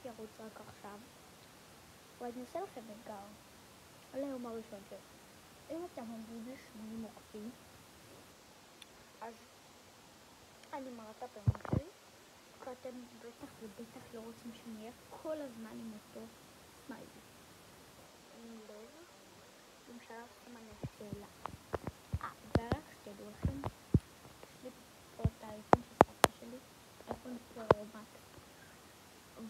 שירוץ רק עכשיו, ואני אעשה לכם אתגר על היום הראשון שלו. אם אתם עומדים ל80 עוקבים, אז אני מראה את הפנים שלי, ואתם בטח ובטח לא רוצים שאני אהיה כל הזמן עם אותו סמיילי. עם לב, עם שלב סימני שאלה. בערך שתדעו לכם, יש לי פה את האייפון של סבתא שלי, אייפון פרו-מקס,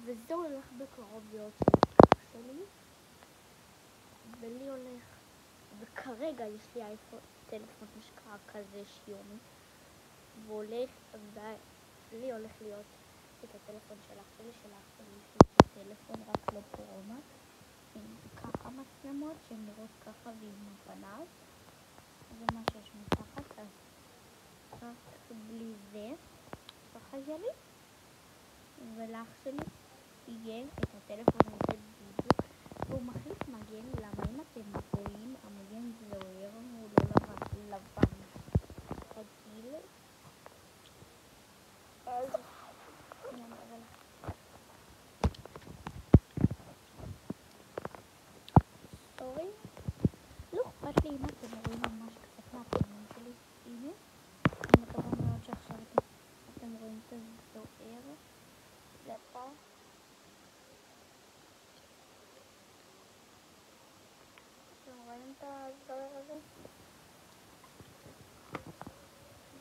וזה הולך בקרוב להיות של אח שלי, ולי הולך, וכרגע יש לי אייפון, טלפון משקע כזה שיומי, ולי הולך להיות את הטלפון של אח שלי, יש לי טלפון רק לא פרו-מקס, עם ככה מצלמות שהן נראות ככה ועם הפניו, זה מה שיש מתחת, אז רק בלי זה, ככה יהיה לי, ולאח שלי יהיה את הטלפון הזה בדיוק, והוא מחליף מגן, למה אם אתם רואים, המגן זוהר, הוא לא לבן רגיל, אז אני אומר לך, סורי, לא אכפת לי אם אתם רואים ממש קצת מהפנים שלי, הנה, אני מקווה מאוד שעכשיו אתם רואים את הזוהר, לפה, אתם רואים את הזוהר הזה?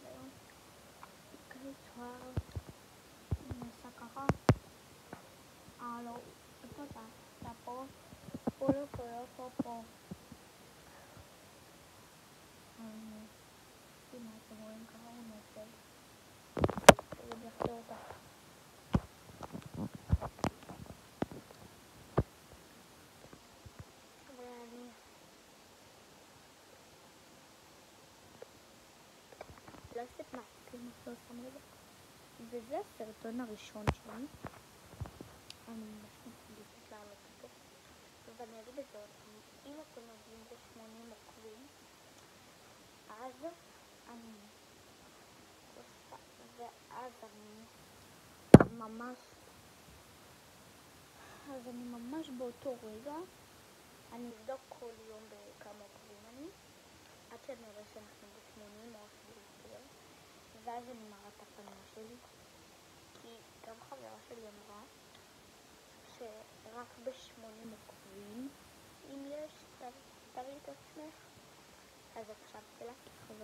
זהו, כזה צוהר, נעשה ככה, לא, איפה אתה פה? פה. הנה, אתם רואים ככה הוא נופל, אני אחזור אותה. ואני לא עושה מעצים, לא שם לזה. וזה הסרטון הראשון שלי. אני ממש מתחילת לעלות אותו. ואני אגיד את זה עוד פעם, אם אתם מגיעים ב80 עוקבים, אז אני ממש באותו רגע, אני אבדוק כל יום בכמה עוקבים אני, עד שאני אראה שאנחנו ב80 או אפילו יותר, ואז אני מראה את הפנים שלי, כי גם חברה שלי אמרה שרק ב80 עוקבים, אם יש, תראי את עצמך, אז הקשבתי לה, חברה.